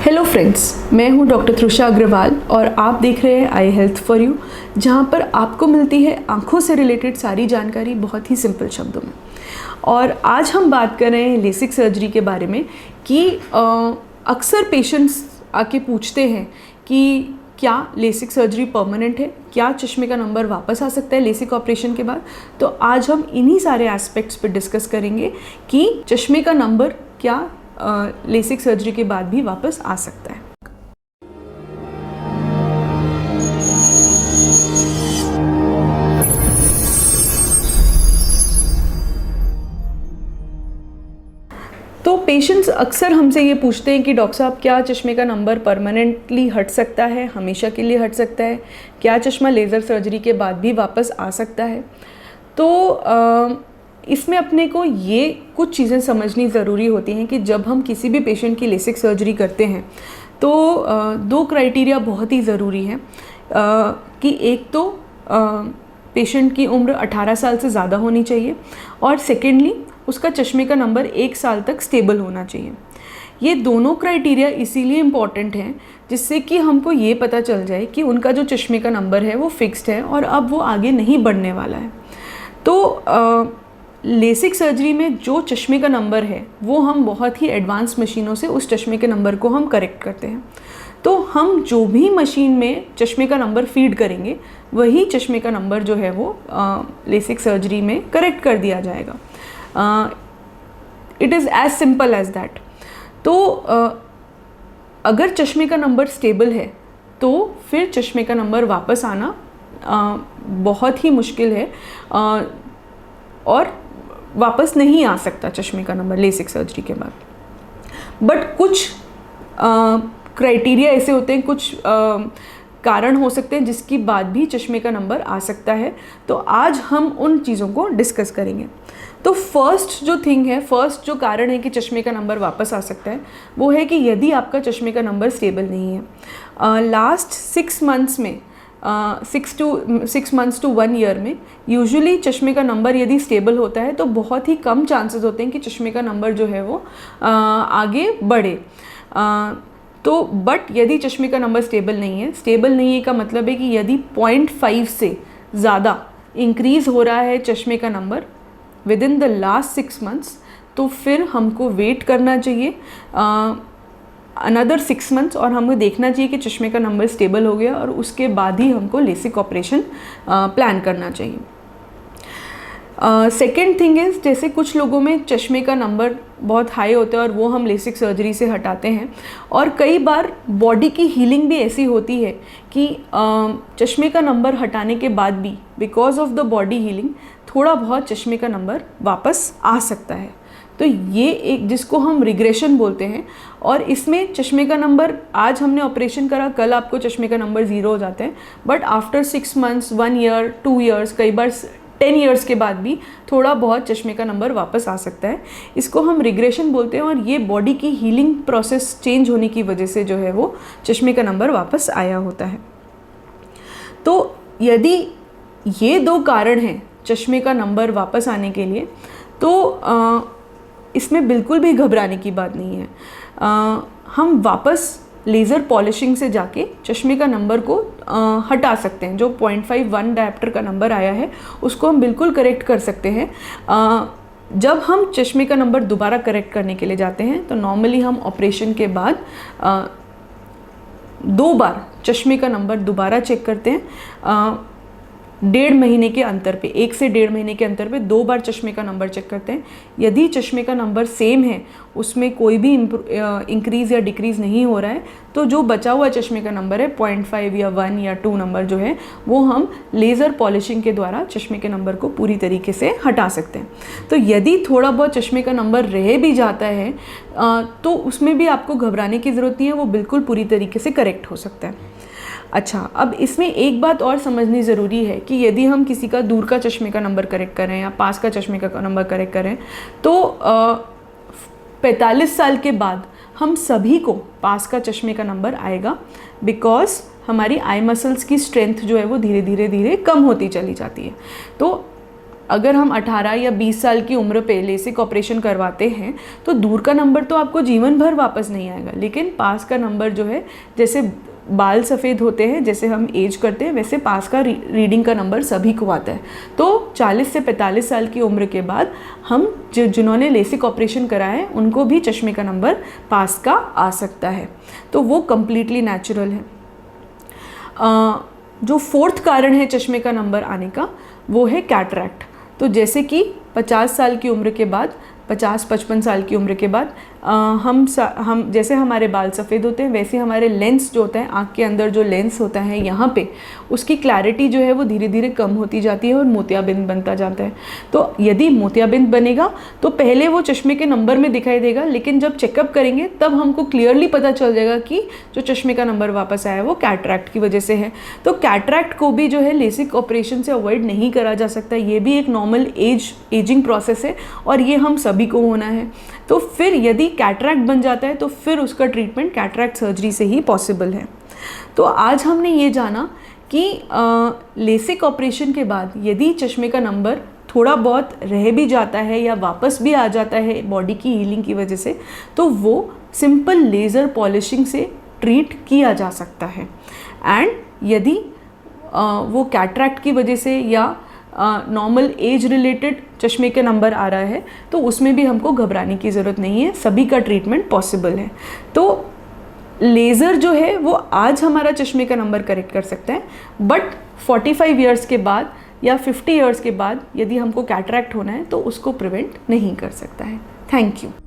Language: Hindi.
हेलो फ्रेंड्स, मैं हूं डॉक्टर त्रुषा अग्रवाल और आप देख रहे हैं आई हेल्थ फॉर यू, जहां पर आपको मिलती है आँखों से रिलेटेड सारी जानकारी बहुत ही सिंपल शब्दों में। और आज हम बात कर रहे हैं लेसिक सर्जरी के बारे में कि अक्सर पेशेंट्स आके पूछते हैं कि क्या लेसिक सर्जरी परमानेंट है, क्या चश्मे का नंबर वापस आ सकता है लेसिक ऑपरेशन के बाद। तो आज हम इन्हीं सारे एस्पेक्ट्स पर डिस्कस करेंगे कि चश्मे का नंबर क्या लेसिक सर्जरी के बाद भी वापस आ सकता है। तो पेशेंट्स अक्सर हमसे ये पूछते हैं कि डॉक्टर साहब, क्या चश्मे का नंबर परमानेंटली हट सकता है, हमेशा के लिए हट सकता है, क्या चश्मा लेज़र सर्जरी के बाद भी वापस आ सकता है। तो इसमें अपने को ये कुछ चीज़ें समझनी ज़रूरी होती हैं कि जब हम किसी भी पेशेंट की लेसिक सर्जरी करते हैं तो दो क्राइटेरिया बहुत ही ज़रूरी हैं कि एक तो पेशेंट की उम्र 18 साल से ज़्यादा होनी चाहिए और सेकेंडली उसका चश्मे का नंबर 1 साल तक स्टेबल होना चाहिए। ये दोनों क्राइटेरिया इसीलिए इम्पॉर्टेंट हैं जिससे कि हमको ये पता चल जाए कि उनका जो चश्मे का नंबर है वो फिक्स्ड है और अब वो आगे नहीं बढ़ने वाला है। तो लेसिक सर्जरी में जो चश्मे का नंबर है वो हम बहुत ही एडवांस मशीनों से उस चश्मे के नंबर को हम करेक्ट करते हैं। तो हम जो भी मशीन में चश्मे का नंबर फीड करेंगे वही चश्मे का नंबर जो है वो लेसिक सर्जरी में करेक्ट कर दिया जाएगा। It is as simple as that. तो अगर चश्मे का नंबर स्टेबल है तो फिर चश्मे का नंबर वापस आना बहुत ही मुश्किल है और वापस नहीं आ सकता चश्मे का नंबर लेसिक सर्जरी के बाद। बट कुछ क्राइटेरिया ऐसे होते हैं, कुछ कारण हो सकते हैं जिसकी बाद भी चश्मे का नंबर आ सकता है। तो आज हम उन चीज़ों को डिस्कस करेंगे। तो फर्स्ट जो कारण है कि चश्मे का नंबर वापस आ सकता है वो है कि यदि आपका चश्मे का नंबर स्टेबल नहीं है। लास्ट 6 मंथ्स में 6 मंथ्स टू 1 ईयर में यूजुअली चश्मे का नंबर यदि स्टेबल होता है तो बहुत ही कम चांसेस होते हैं कि चश्मे का नंबर जो है वो आगे बढ़े। तो बट यदि चश्मे का नंबर स्टेबल नहीं है का मतलब है कि यदि 0.5 से ज़्यादा इंक्रीज़ हो रहा है चश्मे का number with in the last 6 months तो फिर हमको वेट करना चाहिए अनदर 6 मंथ्स और हमें देखना चाहिए कि चश्मे का नंबर स्टेबल हो गया और उसके बाद ही हमको लेसिक ऑपरेशन प्लान करना चाहिए। सेकेंड थिंग इज़, जैसे कुछ लोगों में चश्मे का नंबर बहुत हाई होता है और वो हम लेसिक सर्जरी से हटाते हैं और कई बार बॉडी की हीलिंग भी ऐसी होती है कि चश्मे का नंबर हटाने के बाद भी because of the body healing थोड़ा बहुत चश्मे का नंबर वापस आ सकता है। तो ये एक जिसको हम रिग्रेशन बोलते हैं और इसमें चश्मे का नंबर आज हमने ऑपरेशन करा, कल आपको चश्मे का नंबर 0 हो जाता है, but after 6 months 1 year 2 years कई बार 10 ईयर्स के बाद भी थोड़ा बहुत चश्मे का नंबर वापस आ सकता है। इसको हम रिग्रेशन बोलते हैं और ये बॉडी की हीलिंग प्रोसेस चेंज होने की वजह से जो है वो चश्मे का नंबर वापस आया होता है। तो यदि ये 2 कारण हैं चश्मे का नंबर वापस आने के लिए तो इसमें बिल्कुल भी घबराने की बात नहीं है। हम वापस लेज़र पॉलिशिंग से जाके चश्मे का नंबर को हटा सकते हैं। जो 0.51 डायप्टर का नंबर आया है उसको हम बिल्कुल करेक्ट कर सकते हैं। जब हम चश्मे का नंबर दोबारा करेक्ट करने के लिए जाते हैं तो नॉर्मली हम ऑपरेशन के बाद 2 बार चश्मे का नंबर दोबारा चेक करते हैं। 1.5 महीने के अंतर पे 1 से 1.5 महीने के अंतर पे 2 बार चश्मे का नंबर चेक करते हैं। यदि चश्मे का नंबर सेम है, उसमें कोई भी इंक्रीज़ या डिक्रीज़ नहीं हो रहा है, तो जो बचा हुआ चश्मे का नंबर है 0.5 या 1 या 2 नंबर जो है वो हम लेज़र पॉलिशिंग के द्वारा चश्मे के नंबर को पूरी तरीके से हटा सकते हैं। तो यदि थोड़ा बहुत चश्मे का नंबर रह भी जाता है तो उसमें भी आपको घबराने की ज़रूरत नहीं है, वो बिल्कुल पूरी तरीके से करेक्ट हो सकता है। अच्छा, अब इसमें एक बात और समझनी ज़रूरी है कि यदि हम किसी का दूर का चश्मे का नंबर करेक्ट करें या पास का चश्मे का नंबर करेक्ट करें तो 45 साल के बाद हम सभी को पास का चश्मे का नंबर आएगा, बिकॉज हमारी आई मसल्स की स्ट्रेंथ जो है वो धीरे धीरे कम होती चली जाती है। तो अगर हम 18 या 20 साल की उम्र पे लेसिक ऑपरेशन करवाते हैं तो दूर का नंबर तो आपको जीवन भर वापस नहीं आएगा, लेकिन पास का नंबर जो है, जैसे बाल सफ़ेद होते हैं, जैसे हम एज करते हैं, वैसे पास का रीडिंग का नंबर सभी को आता है। तो 40 से 45 साल की उम्र के बाद हम जिन्होंने लेसिक ऑपरेशन कराया है उनको भी चश्मे का नंबर पास का आ सकता है, तो वो कम्प्लीटली नेचुरल है। जो फोर्थ कारण है चश्मे का नंबर आने का वो है कैटरैक्ट। तो जैसे कि 50 साल की उम्र के बाद, 50-55 साल की उम्र के बाद हम जैसे हमारे बाल सफ़ेद होते हैं वैसे हमारे लेंस जो होता है, आँख के अंदर जो लेंस होता है यहाँ पे, उसकी क्लैरिटी जो है वो धीरे धीरे कम होती जाती है और मोतियाबिंद बनता जाता है। तो यदि मोतियाबिंद बनेगा तो पहले वो चश्मे के नंबर में दिखाई देगा, लेकिन जब चेकअप करेंगे तब हमको क्लियरली पता चल जाएगा कि जो चश्मे का नंबर वापस आया है वो कैटरैक्ट की वजह से है। तो कैटरैक्ट को भी जो है लेसिक ऑपरेशन से अवॉइड नहीं करा जा सकता, ये भी एक नॉर्मल एजिंग प्रोसेस है और ये हम सभी को होना है। तो फिर यदि कैटरैक्ट बन जाता है तो फिर उसका ट्रीटमेंट कैटरैक्ट सर्जरी से ही पॉसिबल है। तो आज हमने ये जाना कि लेसिक ऑपरेशन के बाद यदि चश्मे का नंबर थोड़ा बहुत रह भी जाता है या वापस भी आ जाता है बॉडी की हीलिंग की वजह से, तो वो सिंपल लेज़र पॉलिशिंग से ट्रीट किया जा सकता है। एंड यदि वो कैटरैक्ट की वजह से या नॉर्मल एज रिलेटेड चश्मे के नंबर आ रहा है तो उसमें भी हमको घबराने की ज़रूरत नहीं है, सभी का ट्रीटमेंट पॉसिबल है। तो लेज़र जो है वो आज हमारा चश्मे का नंबर करेक्ट कर सकता है, बट 45 ईयर्स के बाद या 50 ईयर्स के बाद यदि हमको कैटरैक्ट होना है तो उसको प्रिवेंट नहीं कर सकता है। Thank you.